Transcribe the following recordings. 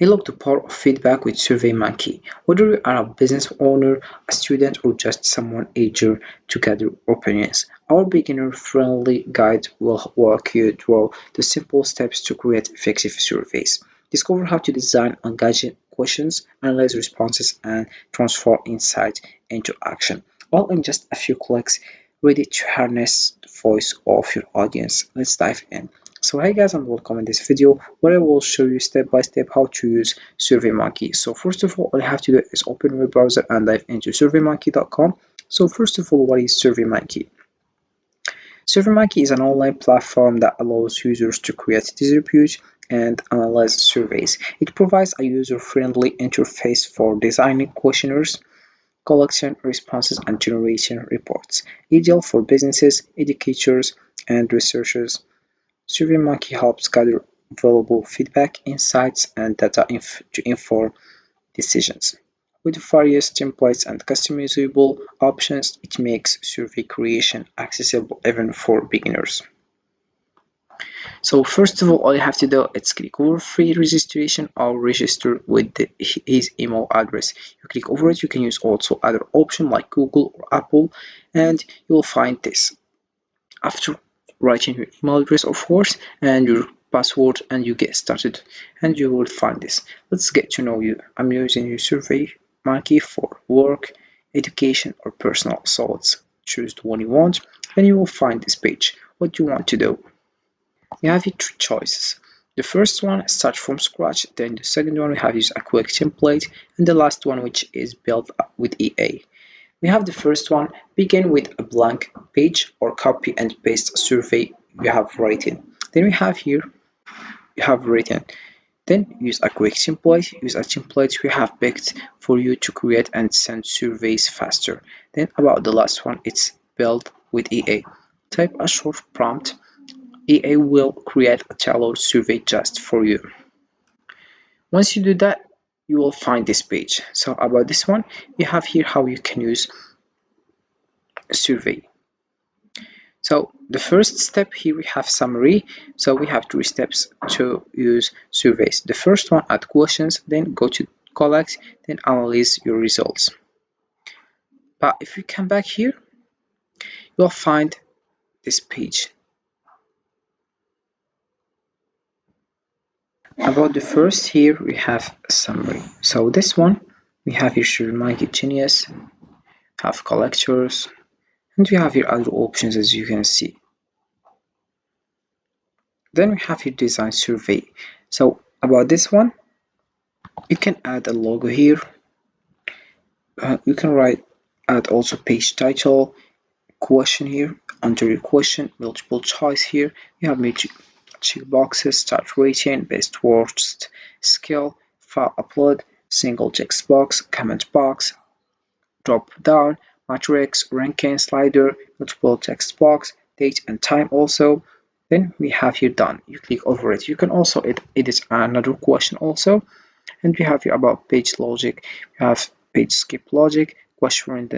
Unlock the power of feedback with SurveyMonkey. Whether you are a business owner, a student, or just someone eager to gather opinions, our beginner-friendly guide will walk you through the simple steps to create effective surveys. Discover how to design engaging questions, analyze responses, and transform insight into action, all in just a few clicks, ready to harness the voice of your audience. Let's dive in. So hi guys and welcome in this video where I will show you step by step how to use SurveyMonkey. So first of all you have to do is open your browser and dive into surveymonkey.com. So first of all, what is SurveyMonkey? SurveyMonkey is an online platform that allows users to create, distribute, and analyze surveys. It provides a user-friendly interface for designing questionnaires, collecting responses, and generating reports, ideal for businesses, educators, and researchers. SurveyMonkey helps gather valuable feedback, insights, and data to inform decisions. With various templates and customizable options, it makes survey creation accessible even for beginners. So first of all you have to do is click over free registration or register with his email address. You click over it. You can use also other option like Google or Apple, and you will find this. After writing your email address of course and your password, and you get started and you will find this. Let's get to know you. I'm using your SurveyMonkey for work, education, or personal, so let's choose the one you want and you will find this page. What do you want to do? You have your three choices. The first one, start from scratch. Then the second one, we have use a quick template, and the last one, which is built with EA. We have the first one, begin with a blank page or copy and paste a survey you have written. Then we have here, you have written. Then use a quick template, use a template we have picked for you to create and send surveys faster. Then about the last one, it's built with EA. Type a short prompt. EA will create a tailored survey just for you. Once you do that, you will find this page. So about this one, we have here how you can use survey. So the first step here we have summary. So we have three steps to use surveys. The first one, add questions, then go to collect, then analyze your results. But if you come back here, you'll find this page. About the first here we have a summary. So this one we have here SurveyMonkey Genius, have collectors, and we have here other options as you can see. Then we have here design survey. So about this one, you can add a logo here. You can add also page title, question here, under your question, multiple choice here. You have check boxes, start rating, best worst skill, file upload, single text box, comment box, drop down, matrix, ranking slider, multiple text box, date and time also. Then we have here done. You click over it. You can also edit another question also. And we have here about page logic. We have page skip logic, question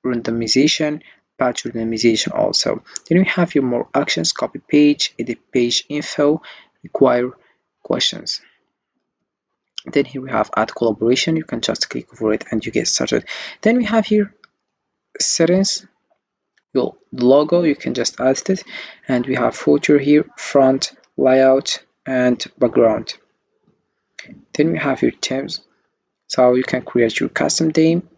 randomization, batch randomization also. Then we have here more actions, copy page, edit page info, require questions. Then here we have add collaboration. You can just click over it and you get started. Then we have here settings. The logo, you can just add it, and we have footer here, front, layout, and background. Then we have here themes, so you can create your custom theme,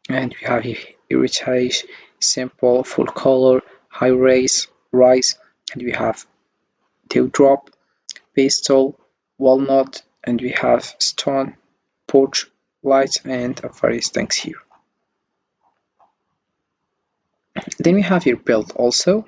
and we have here heritage, simple, full color, high rise, and we have teardrop, pastel, walnut, and we have stone, porch lights, and various things here. Then we have here build also,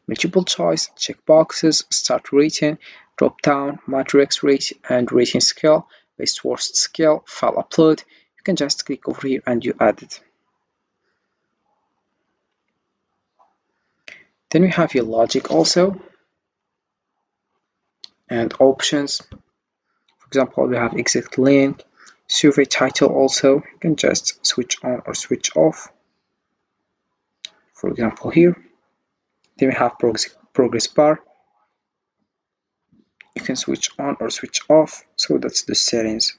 multiple choice, check boxes, start rating, drop down, matrix rate and rating scale, best worst scale, file upload. You can just click over here and you add it. Then we have your logic also and options. For example, we have exact link, survey title also. You can just switch on or switch off. For example here. Then we have progress bar, You can switch on or switch off. So that's the settings.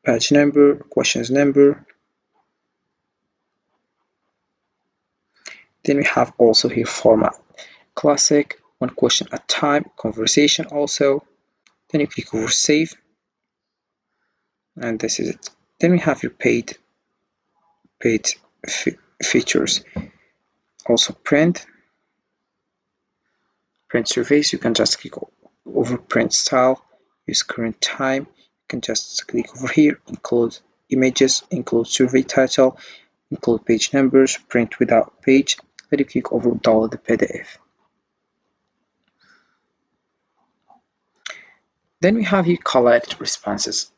Page number, questions number. Then we have also here format. Classic, one question at a time, conversation also. Then you click over save, and this is it. Then we have your paid features. Also print surveys. You can just click over print style, use current time. You can just click over here, include images, include survey title, include page numbers, print without page. Then you click over download the PDF. Then we have here collect responses.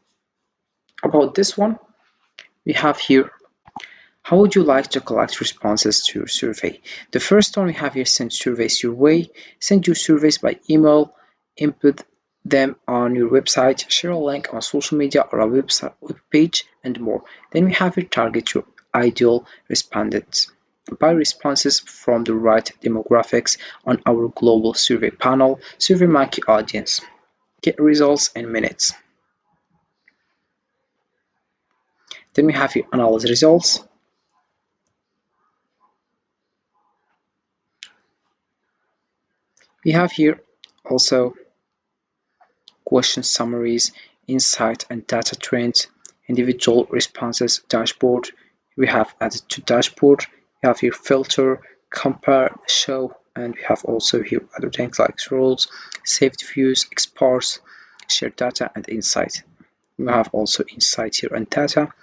About this one, we have here how would you like to collect responses to your survey. The first one we have here, send surveys your way. Send your surveys by email, input them on your website, share a link on social media or a web page, and more. Then we have here target your ideal respondents. Buy responses from the right demographics on our global survey panel, SurveyMonkey audience. Get results in minutes. Then we have here analyze results. We have here also question summaries, insight and data trends, individual responses dashboard. We have added to dashboard. We have here filter, compare, show, and we have also here other things like rules, saved views, exports, share data, and insight. We have also insight here and data.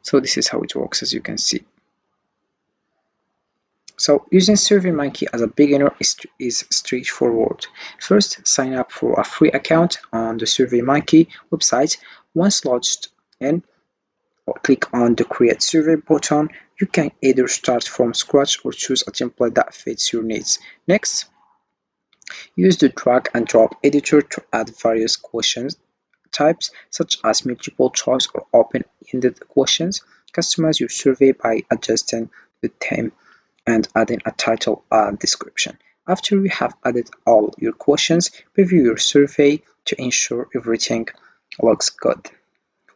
So this is how it works, as you can see. So using SurveyMonkey as a beginner is straightforward. First, sign up for a free account on the SurveyMonkey website. Once logged in, or click on the Create Survey button. You can either start from scratch or choose a template that fits your needs. Next, use the drag and drop editor to add various questions types such as multiple choice or open-ended questions. Customize your survey by adjusting the theme and adding a title and description. After you have added all your questions, review your survey to ensure everything looks good.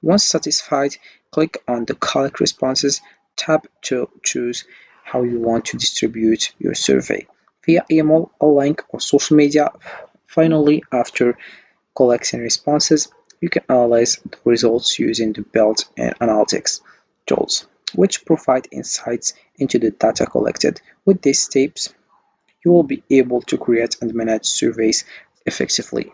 Once satisfied, click on the Collect Responses tab to choose how you want to distribute your survey, via email, a link, or social media. Finally, after collecting responses, you can analyze the results using the built-in analytics tools, which provide insights into the data collected. With these steps, you will be able to create and manage surveys effectively.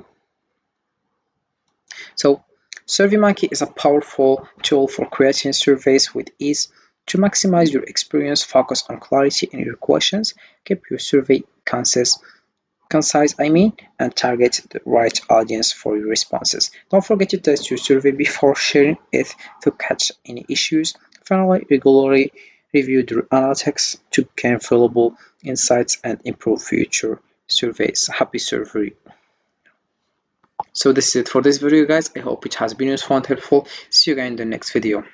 So, SurveyMonkey is a powerful tool for creating surveys with ease. To maximize your experience, focus on clarity in your questions, keep your survey concise, and target the right audience for your responses. Don't forget to test your survey before sharing it to catch any issues. Finally, regularly review the analytics to gain valuable insights and improve future surveys. Happy survey! So this is it for this video, guys. I hope it has been useful and helpful. See you guys in the next video.